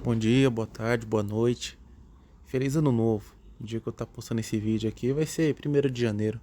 Bom dia, boa tarde, boa noite. Feliz ano novo. O dia que eu tá postando esse vídeo aqui vai ser 1º de janeiro.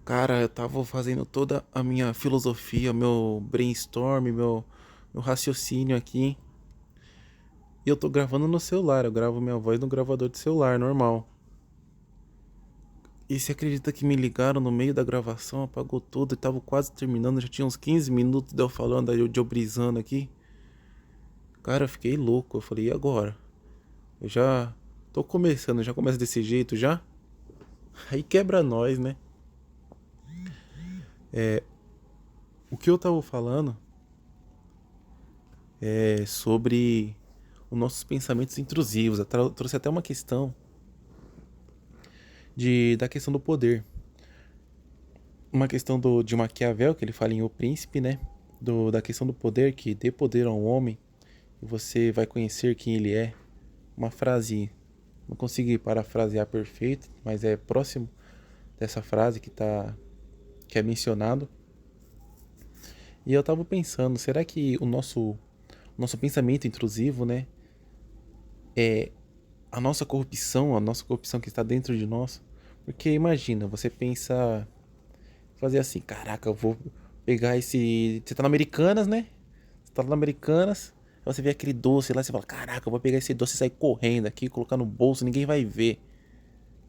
Cara, eu tava fazendo toda a minha filosofia, meu brainstorm, meu raciocínio aqui. E eu tô gravando no celular, eu gravo minha voz no gravador de celular, normal. E você acredita que me ligaram no meio da gravação, apagou tudo e tava quase terminando, já tinha uns 15 minutos de eu falando, aí de eu brisando aqui. Cara, eu fiquei louco, eu falei, e agora? Eu já tô começando, já começa desse jeito já? Aí quebra nós, né? O que eu tava falando é sobre os nossos pensamentos intrusivos. Eu trouxe até uma questão da questão do poder. Uma questão de Maquiavel, que ele fala em O Príncipe, né? Da questão do poder, que dê poder ao homem e você vai conhecer quem ele é. Uma frase, não consegui parafrasear perfeito, mas é próximo dessa frase que é mencionado. E eu tava pensando, será que o nosso pensamento intrusivo, né, é a nossa corrupção que está dentro de nós? Porque imagina, você pensa fazer assim, caraca, eu vou pegar esse, você tá na Americanas, né? Você tá lá na Americanas, aí você vê aquele doce lá, você fala, caraca, eu vou pegar esse doce e sair correndo aqui, colocar no bolso, ninguém vai ver.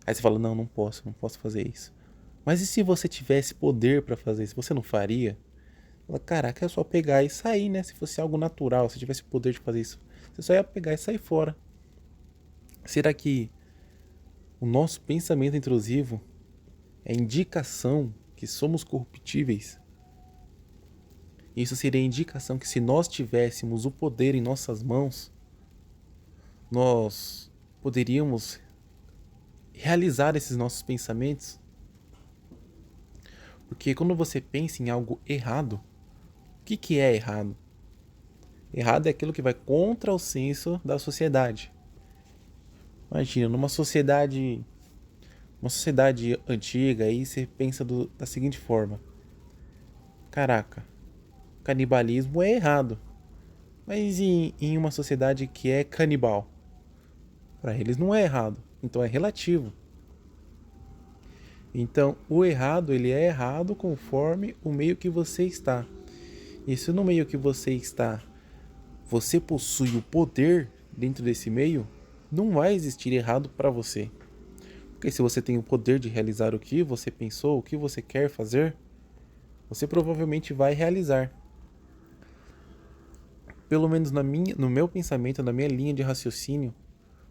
Aí você fala, não, não posso fazer isso. Mas e se você tivesse poder pra fazer isso, você não faria? Fala, caraca, é só pegar e sair, né? Se fosse algo natural, se tivesse o poder de fazer isso, você só ia pegar e sair fora. Será que o nosso pensamento intrusivo é indicação que somos corruptíveis? Isso seria indicação que se nós tivéssemos o poder em nossas mãos, nós poderíamos realizar esses nossos pensamentos? Porque quando você pensa em algo errado, o que é errado? Errado é aquilo que vai contra o senso da sociedade. Imagina, uma sociedade antiga, aí você pensa da seguinte forma: caraca, canibalismo é errado. Mas em uma sociedade que é canibal, para eles não é errado, então é relativo. Então, o errado, ele é errado conforme o meio que você está. E se no meio que você está, você possui o poder dentro desse meio, não vai existir errado para você. Porque se você tem o poder de realizar o que você pensou, o que você quer fazer, você provavelmente vai realizar. Pelo menos no meu pensamento, na minha linha de raciocínio,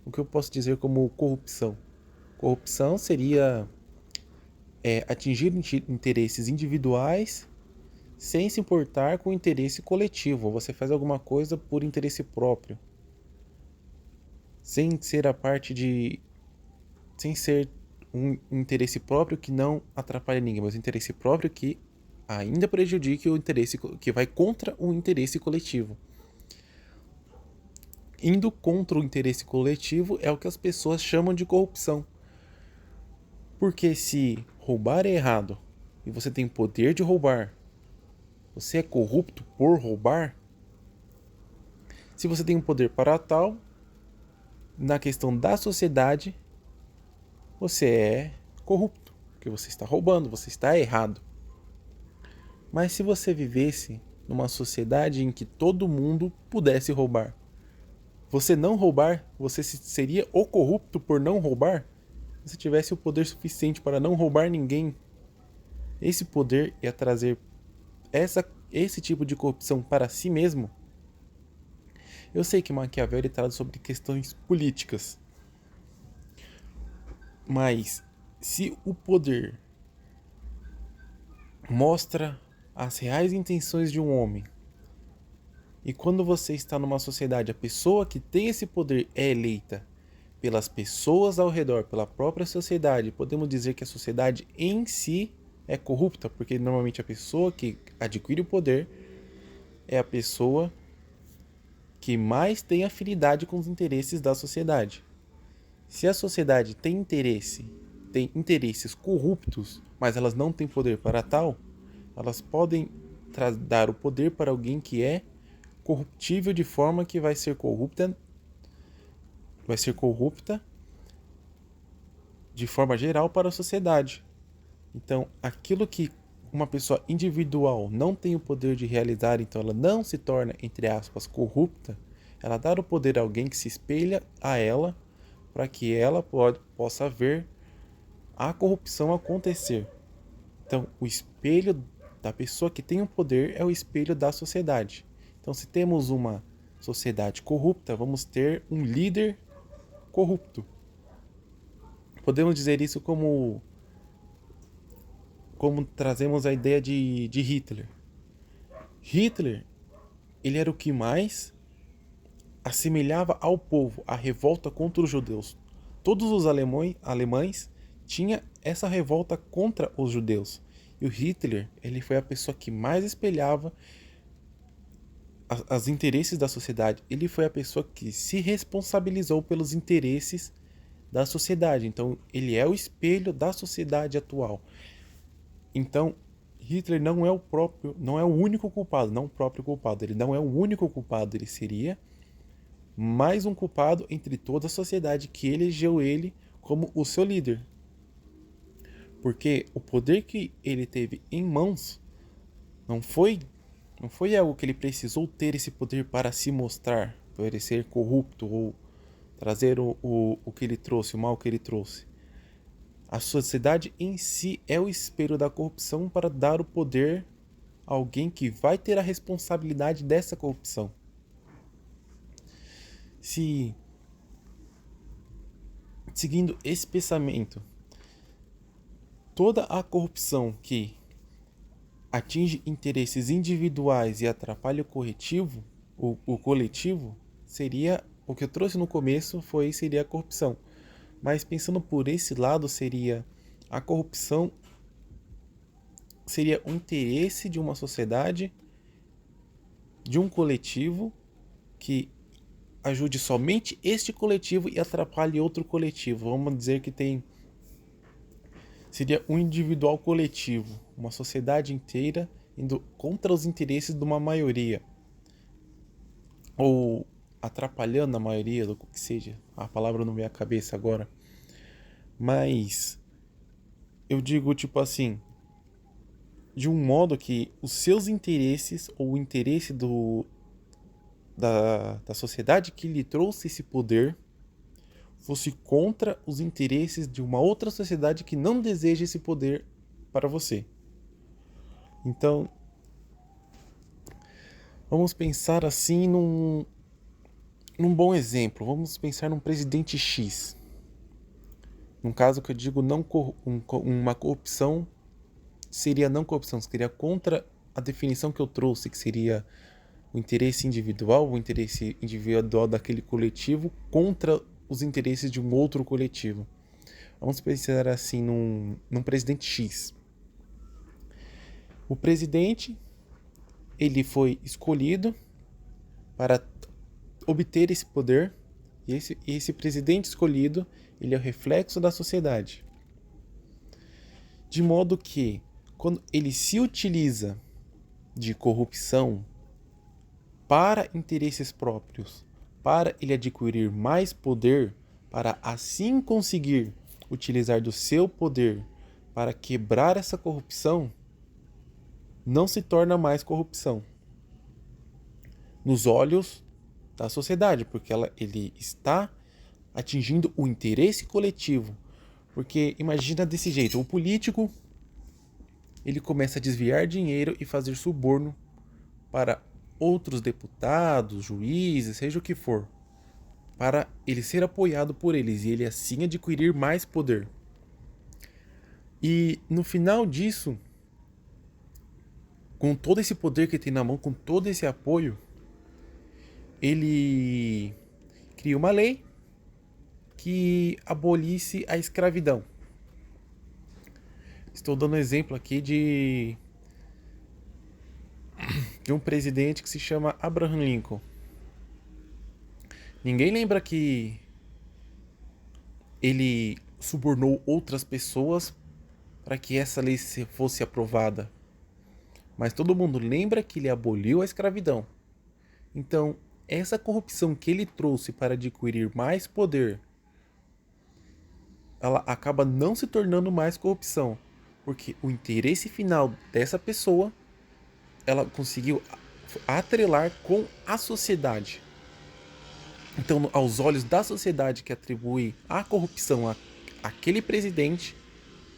o que eu posso dizer como corrupção? Corrupção seria atingir interesses individuais sem se importar com o interesse coletivo. Você faz alguma coisa por interesse próprio, sem ser a parte de. Sem ser um interesse próprio que não atrapalha ninguém, mas um interesse próprio que ainda prejudique o interesse, que vai contra o interesse coletivo. Indo contra o interesse coletivo é o que as pessoas chamam de corrupção. Porque se roubar é errado e você tem poder de roubar, você é corrupto por roubar? Se você tem um poder para tal, na questão da sociedade, você é corrupto, porque você está roubando, você está errado. Mas se você vivesse numa sociedade em que todo mundo pudesse roubar, você não roubar, você seria o corrupto por não roubar? Se você tivesse o poder suficiente para não roubar ninguém, esse poder ia trazer esse tipo de corrupção para si mesmo? Eu sei que Maquiavel trata sobre questões políticas, mas se o poder mostra as reais intenções de um homem, e quando você está numa sociedade, a pessoa que tem esse poder é eleita pelas pessoas ao redor, pela própria sociedade, podemos dizer que a sociedade em si é corrupta, porque normalmente a pessoa que adquire o poder é a pessoa que mais tem afinidade com os interesses da sociedade. Se a sociedade tem interesses corruptos, mas elas não têm poder para tal, elas podem dar o poder para alguém que é corruptível de forma que vai ser corrupta de forma geral para a sociedade. Então, aquilo que uma pessoa individual não tem o poder de realizar, então ela não se torna, entre aspas, corrupta, ela dá o poder a alguém que se espelha a ela para que ela possa ver a corrupção acontecer. Então, o espelho da pessoa que tem o poder é o espelho da sociedade. Então, se temos uma sociedade corrupta, vamos ter um líder corrupto. Podemos dizer isso como trazemos a ideia de Hitler. Hitler, ele era o que mais assemelhava ao povo, a revolta contra os judeus. Todos os alemães tinham essa revolta contra os judeus. E o Hitler, ele foi a pessoa que mais espelhava os interesses da sociedade. Ele foi a pessoa que se responsabilizou pelos interesses da sociedade. Então, ele é o espelho da sociedade atual. Então, Hitler não é o único culpado, não o próprio culpado. Ele não é o único culpado, ele seria mais um culpado entre toda a sociedade que elegeu ele como o seu líder. Porque o poder que ele teve em mãos não foi algo que ele precisou ter esse poder para se mostrar, para ele ser corrupto ou trazer o que ele trouxe, o mal que ele trouxe. A sociedade em si é o espelho da corrupção para dar o poder a alguém que vai ter a responsabilidade dessa corrupção. Seguindo esse pensamento, toda a corrupção que atinge interesses individuais e atrapalha o coletivo, seria o que eu trouxe no começo, seria a corrupção. Mas pensando por esse lado, a corrupção seria o interesse de uma sociedade, de um coletivo, que ajude somente este coletivo e atrapalhe outro coletivo. Vamos dizer que seria um individual coletivo, uma sociedade inteira indo contra os interesses de uma maioria. Ou atrapalhando a maioria, do que seja. A palavra não vem à cabeça agora. Mas eu digo tipo assim, de um modo que os seus interesses ou o interesse da sociedade que lhe trouxe esse poder fosse contra os interesses de uma outra sociedade que não deseja esse poder para você. Então, vamos pensar assim num bom exemplo. Vamos pensar num presidente X. Num caso que eu digo uma corrupção, seria não corrupção, seria contra a definição que eu trouxe, que seria o interesse individual daquele coletivo contra os interesses de um outro coletivo. Vamos pensar assim num presidente X. O presidente, ele foi escolhido para obter esse poder, e esse presidente escolhido, ele é o reflexo da sociedade. De modo que, quando ele se utiliza de corrupção para interesses próprios, para ele adquirir mais poder, para assim conseguir utilizar do seu poder para quebrar essa corrupção, não se torna mais corrupção nos olhos da sociedade, porque ele está atingindo o interesse coletivo. Porque imagina desse jeito, o político, ele começa a desviar dinheiro e fazer suborno para outros deputados, juízes, seja o que for, para ele ser apoiado por eles e ele assim adquirir mais poder. E no final disso, com todo esse poder que tem na mão, com todo esse apoio, ele cria uma lei que abolisse a escravidão. Estou dando um exemplo aqui de um presidente que se chama Abraham Lincoln. Ninguém lembra que ele subornou outras pessoas para que essa lei fosse aprovada. Mas todo mundo lembra que ele aboliu a escravidão. Então, essa corrupção que ele trouxe para adquirir mais poder, ela acaba não se tornando mais corrupção, porque o interesse final dessa pessoa, ela conseguiu atrelar com a sociedade. Então, aos olhos da sociedade que atribui a corrupção àquele presidente,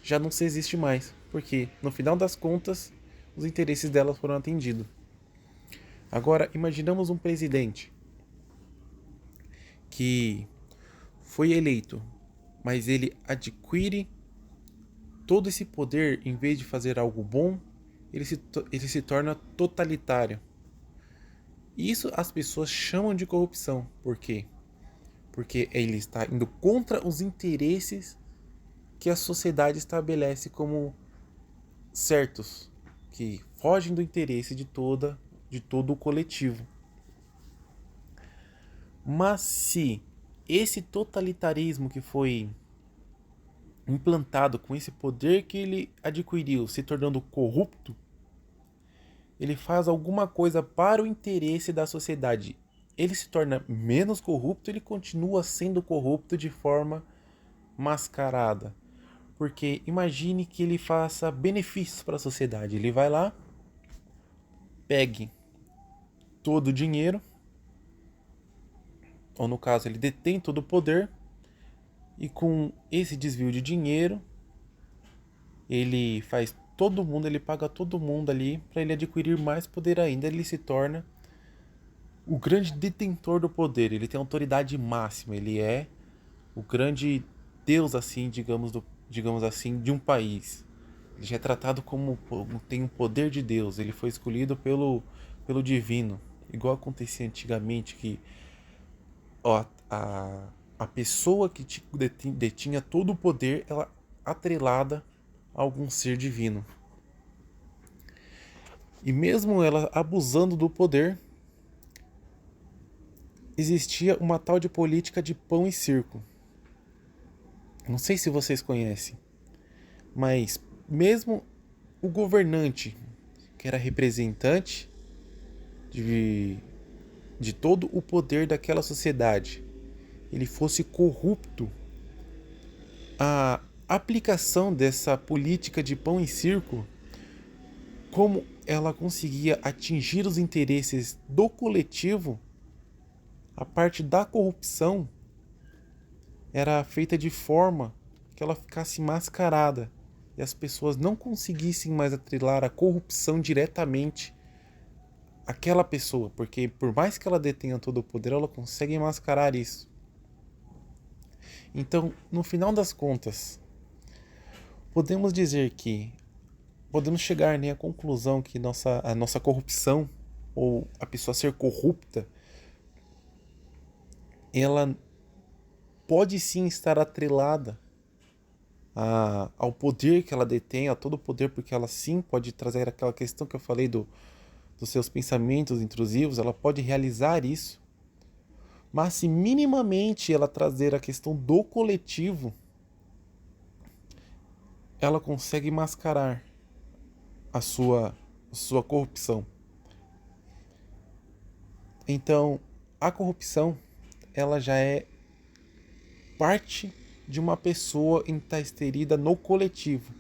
já não se existe mais, porque no final das contas, os interesses dela foram atendidos. Agora, imaginamos um presidente que foi eleito, mas ele adquire todo esse poder, em vez de fazer algo bom, ele se torna totalitário. E isso as pessoas chamam de corrupção. Por quê? Porque ele está indo contra os interesses que a sociedade estabelece como certos, que fogem do interesse de todo o coletivo. Mas se esse totalitarismo que foi implantado com esse poder que ele adquiriu se tornando corrupto, ele faz alguma coisa para o interesse da sociedade. Ele se torna menos corrupto, ele continua sendo corrupto de forma mascarada. Porque imagine que ele faça benefícios para a sociedade. Ele vai lá, pegue todo o dinheiro, ou no caso ele detém todo o poder, e com esse desvio de dinheiro, ele faz todo mundo, ele paga todo mundo ali para ele adquirir mais poder ainda. Ele se torna o grande detentor do poder, ele tem autoridade máxima, ele é o grande Deus, assim, digamos assim, de um país. Ele já é tratado como tem um poder de Deus, ele foi escolhido pelo divino, igual acontecia antigamente, que ó, a pessoa que detinha todo o poder, ela atrelada a algum ser divino. E mesmo ela abusando do poder, existia uma tal de política de pão e circo. Não sei se vocês conhecem, mas mesmo o governante, que era representante de todo o poder daquela sociedade, ele fosse corrupto, a aplicação dessa política de pão e circo, como ela conseguia atingir os interesses do coletivo, a parte da corrupção era feita de forma que ela ficasse mascarada e as pessoas não conseguissem mais atrelar a corrupção diretamente àquela pessoa, porque por mais que ela detenha todo o poder, ela consegue mascarar isso. Então, no final das contas, podemos dizer que podemos chegar, né, à conclusão que a nossa corrupção, ou a pessoa ser corrupta, ela pode sim estar atrelada ao poder que ela detém, a todo o poder, porque ela sim pode trazer aquela questão que eu falei dos seus pensamentos intrusivos, ela pode realizar isso. Mas se minimamente ela trazer a questão do coletivo, ela consegue mascarar a sua corrupção. Então, a corrupção, ela já é parte de uma pessoa em estar inserida no coletivo.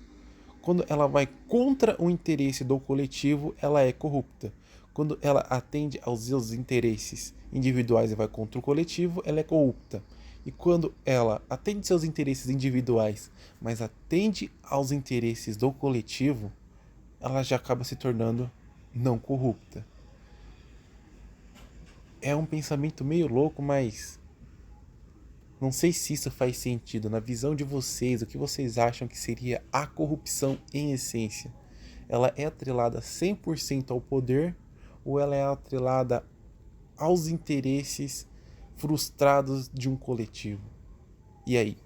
Quando ela vai contra o interesse do coletivo, ela é corrupta. Quando ela atende aos seus interesses individuais e vai contra o coletivo, ela é corrupta. E quando ela atende seus interesses individuais, mas atende aos interesses do coletivo, ela já acaba se tornando não corrupta. É um pensamento meio louco, mas não sei se isso faz sentido. Na visão de vocês, o que vocês acham que seria a corrupção em essência? Ela é atrelada 100% ao poder ou ela é atrelada aos interesses frustrados de um coletivo? E aí?